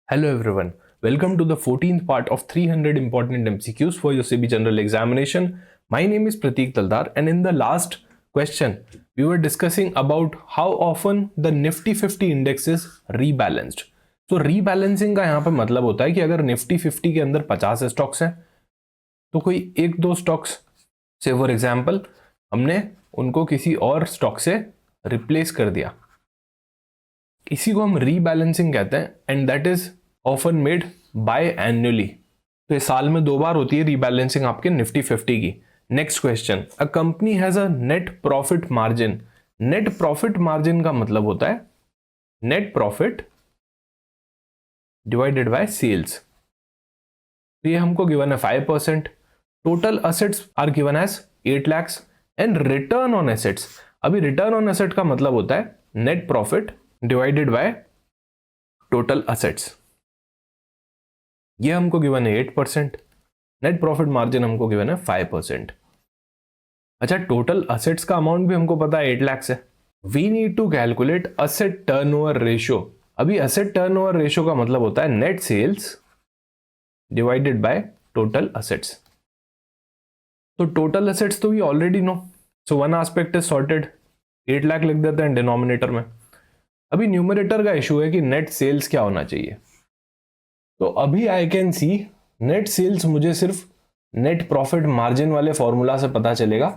Hello everyone, welcome to the 14th part of 300 important MCQs for your CB General Examination. My name is Prateek Taldar and in the last question, we were discussing about how often the Nifty 50 index is rebalanced. So rebalancing का यहाँ पे मतलब होता है कि अगर Nifty 50 के अंदर 50 स्टॉक्स हैं तो कोई एक दो स्टॉक्स से फॉर एग्जाम्पल हमने उनको किसी और स्टॉक से रिप्लेस कर दिया, इसी को हम रीबैलेंसिंग कहते हैं and that is often made by annually. तो ये साल में 2 बार होती है रीबैलेंसिंग आपके निफ्टी 50 की। Next question, a company has a net profit margin. Net profit margin का मतलब होता है net profit divided by sales. तो ये हमको गिवन है 5%। Total assets are given as 8 lakhs and return on assets, अभी रिटर्न ऑन एसेट का मतलब होता है net profit divided by total assets. ये हमको गिवन है 8%, नेट प्रॉफिट मार्जिन हमको गिवन है 5%। अच्छा, टोटल असेट्स का अमाउंट भी हमको पता है 8 lakhs है। We need to calculate asset turnover ratio. अभी असेट टर्नओवर रेशियो का मतलब होता है net sales divided by total assets. तो टोटल असेट्स तो we already know, so one aspect is sorted, 8 lakh लिख देते हैं डिनोमिनेटर में। अभी न्यूमरेटर का इशू है कि नेट सेल्स क्या होना चाहिए। तो अभी I can see net sales मुझे सिर्फ नेट प्रॉफिट मार्जिन वाले फॉर्मूला से पता चलेगा,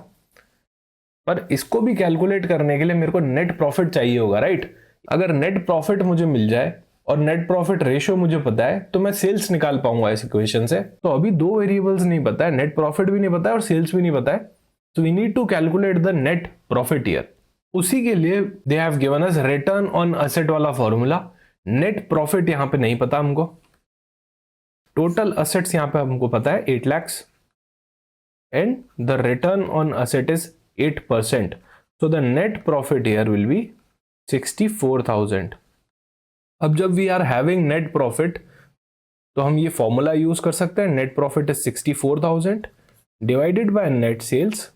पर इसको भी कैलकुलेट करने के लिए मेरे को नेट प्रॉफिट चाहिए होगा, राइट। अगर नेट प्रॉफिट मुझे मिल जाए और नेट प्रॉफिट रेशियो मुझे पता है तो मैं सेल्स निकाल पाऊंगा इस इक्वेशन से। तो अभी 2 वेरिएबल्स नहीं पता है, नेट प्रॉफिट भी नहीं पता है और सेल्स भी नहीं पता है, तो we need to calculate the net profit year. उसी के लिए they have given us return on asset वाला फॉर्मूला। नेट प्रॉफिट यहां पे नहीं पता हमको, टोटल असेट्स यहां पे हमको पता है 8 lakhs and the return on asset is 8%, so the net profit year will be 64,000। अब जब we are having net profit तो हम ये फॉर्मूला यूज कर सकते हैं, net profit is 64,000 divided by net sales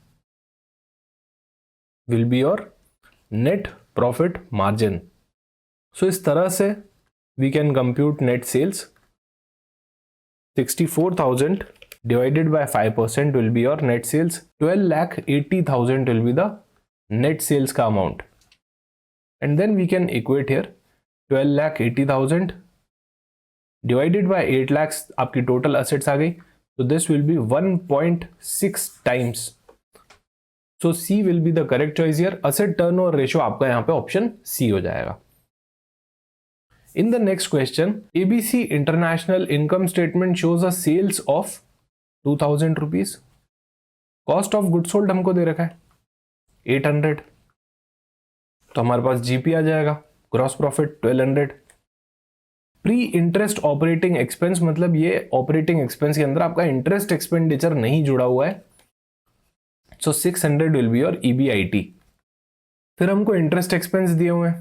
will be your net profit margin. So इस तरह से we can compute net sales. 64,000 divided by 5% will be your net sales. 12,80,000 will be the net sales का amount. And then we can equate here 12,80,000 divided by 8 lakhs, आपकी total assets आ गई, so this will be 1.6 times. So C will be the correct choice here. Asset turnover ratio आपका यहाँ पे option C हो जाएगा। In the next question, ABC International income statement shows a sales of 2,000 rupees. Cost of goods sold हमको दे रखा है 800, तो हमारे पास GP आ जाएगा, gross profit 1200। Pre interest operating expense मतलब ये ऑपरेटिंग एक्सपेंस के अंदर आपका इंटरेस्ट एक्सपेंडिचर नहीं जुड़ा हुआ है, सो 600 विल बी योर EBIT। फिर हमको इंटरेस्ट एक्सपेंस दिए हुए हैं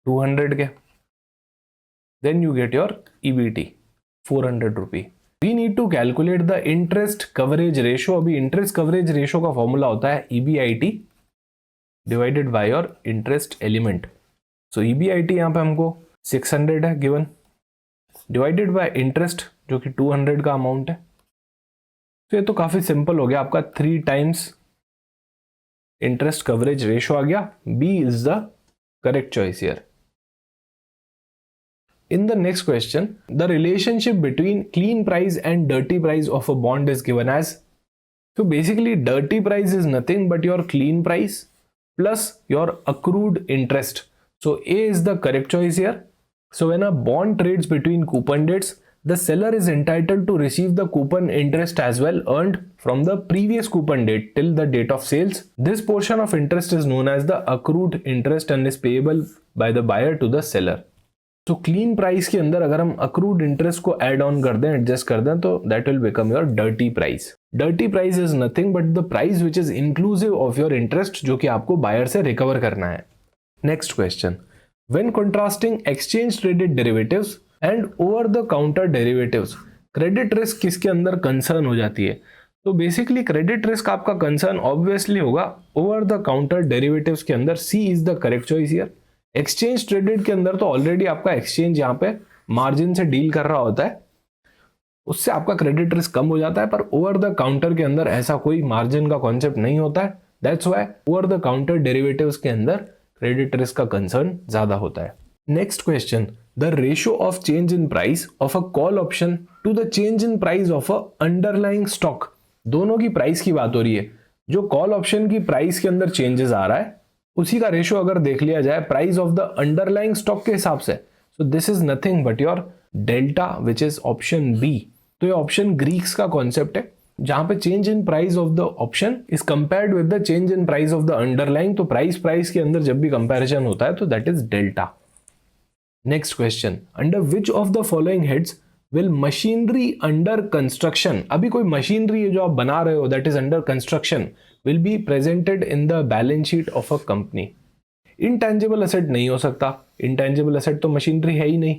200 के, then you get your EBT 400 rupee. We need to calculate the interest coverage ratio। अभी interest coverage ratio का फॉर्मूला होता है EBIT divided by your interest element। So EBIT यहाँ पे हमको 600 है given, divided by interest जो कि 200 का अमाउंट है। तो ये तो काफी सिंपल हो गया, आपका 3 times interest coverage ratio आ गया। B is the correct choice here। In the next question, the relationship between clean price and dirty price of a bond is given as, so basically dirty price is nothing but your clean price plus your accrued interest. So A is the correct choice here. So when a bond trades between coupon dates, the seller is entitled to receive the coupon interest as well earned from the previous coupon date till the date of sales. This portion of interest is known as the accrued interest and is payable by the buyer to the seller. तो clean price के अंदर अगर हम accrued interest को add on कर दें, adjust कर दें, तो that will become your dirty price. Dirty price is nothing but the price which is inclusive of your interest, जो कि आपको बायर से रिकवर करना है। Next question, when contrasting exchange traded derivatives and over the counter derivatives, credit risk किसके अंदर concern हो जाती है। तो बेसिकली क्रेडिट रिस्क आपका कंसर्न ऑब्वियसली होगा ओवर द काउंटर डेरिवेटिव्स के अंदर। C is the correct choice here. Exchange traded के अंदर तो ऑलरेडी आपका एक्सचेंज यहाँ पे मार्जिन से डील कर रहा होता है उससे आपका क्रेडिट रिस्क कम हो जाता है, पर ओवर द काउंटर के अंदर ऐसा कोई मार्जिन का कॉन्सेप्ट नहीं होता है। That's why over the counter derivatives के अंदर क्रेडिट रिस्क का कंसर्न ज्यादा होता है। Next question, the ratio of change in price of a call option to the change in price of a underlying stock. दोनों की प्राइस की बात हो रही है। जो कॉल ऑप्शन की प्राइस के अंदर चेंजेस आ रहा है उसी का रेशियो अगर देख लिया जाए price of the underlying stock के हिसाब से, so this is nothing but your delta which is option B. तो ये ऑप्शन ग्रीक्स का कॉन्सेप्ट है जहां पे change in price of the option is compared with the change in price of the underlying. तो प्राइस के अंदर जब भी कंपैरिजन होता है तो that is delta. Next question, under which of the following heads will machinery under construction, अभी कोई मशीनरी है जो आप बना रहे हो that is under construction, will be presented in the balance sheet of a company. Intangible asset नहीं हो सकता, इनटेंजिबल एसेट तो मशीनरी है ही नहीं।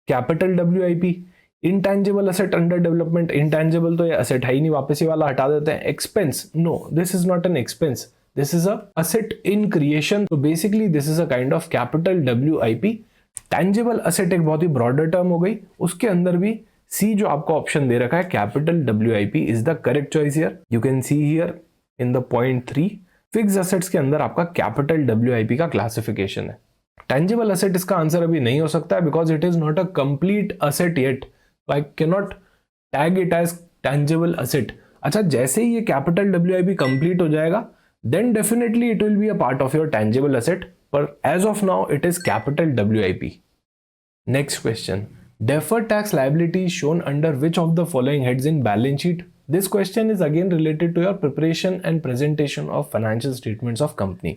Capital WIP, intangible asset under development, intangible तो ये एसेट है ही नहीं, वापस ये वाला हटा देते हैं। Expense, no this is not an expense, this is a asset in creation, तो basically this is a kind of capital WIP। Tangible asset एक बहुत ही ब्रॉडर टर्म हो गई, उसके अंदर भी सी जो आपको ऑप्शन दे रखा है capital WIP is the correct choice here. You can see here in the point 3 fix assets के अंदर आपका कैपिटल WIP का क्लासिफिकेशन है। टेंजिबल एसेट इसका आंसर अभी नहीं हो सकता है because it is not a complete asset yet, I can not tag it as tangible asset. अच्छा, जैसे ही ये कैपिटल WIP कंप्लीट हो जाएगा then definitely it will be a part of your tangible asset, पर as of now it is capital WIP। Next question, deferred tax liability is shown under which of the following heads in balance sheet? This question is again related to your preparation and presentation of financial statements of company.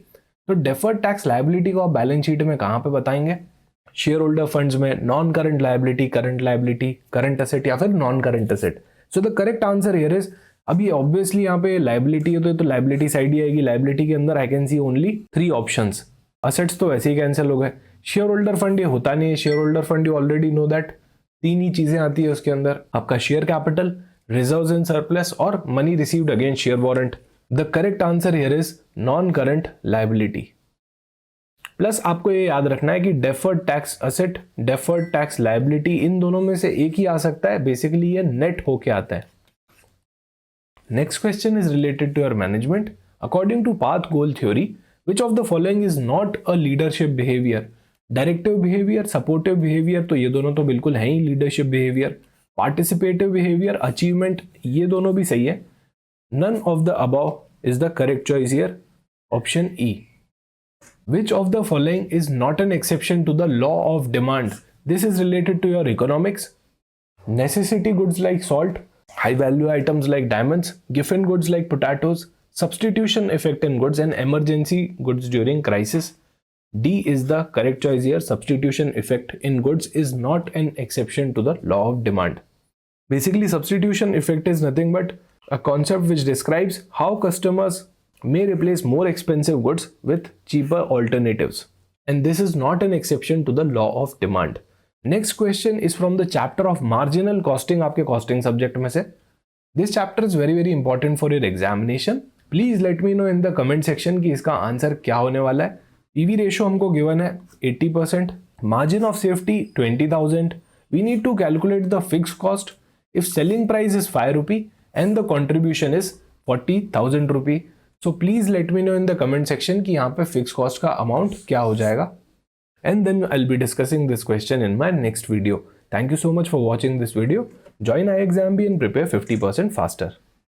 तो deferred tax liability को आप balance sheet में कहाँ पे बताएंगे? Share holder funds में, non current liability, current asset या फिर non current asset. So the correct answer here is, अभी ऑब्वियसली यहाँ पे लाइबिलिटी है तो लाइबिलिटी साइड ही आएगी। लाइबिलिटी के अंदर आई can C only 3 options. Assets तो वैसे ही कैंसिल हो गए। शेयर होल्डर फंड ये होता नहीं है, share holder fund you already know that 3 ही चीजें आती है उसके अंदर, आपका share capital, reserves in surplus और money received against share warrant. The correct answer here is non current liability. Plus आपको ये याद रखना है कि deferred tax asset, deferred tax liability, इन दोनों में से एक ही आ सकता है, बेसिकली ये नेट होके आता है। Next question is related to your management. According to path goal theory, which of the following is not a leadership behaviour? Directive behaviour, supportive behaviour, तो ये दोनों तो बिल्कुल है ही leadership behaviour. Participative behaviour, achievement, ये दोनों भी सही है। None of the above is the correct choice here, option E. Which of the following is not an exception to the law of demand? This is related to your economics. Necessity goods like salt, high value items like diamonds, giffen goods like potatoes, substitution effect in goods, and emergency goods during crisis. D is the correct choice here. Substitution effect in goods is not an exception to the law of demand. Basically, substitution effect is nothing but a concept which describes how customers may replace more expensive goods with cheaper alternatives, and this is not an exception to the law of demand. Next question is from the chapter of marginal costing, आपके costing subject में से। This chapter is very important for your examination. Please let me know in the comment section कि इसका answer क्या होने वाला है। PV ratio हमको given है 80%, margin of safety 20,000. We need to calculate the fixed cost if selling price is 5 rupee and the contribution is 40,000 rupee. So please let me know in the comment section कि यहाँ पे fixed cost का amount क्या हो जाएगा, and then I'll be discussing this question in my next video. Thank you so much for watching this video. Join iExamB and prepare 50% faster.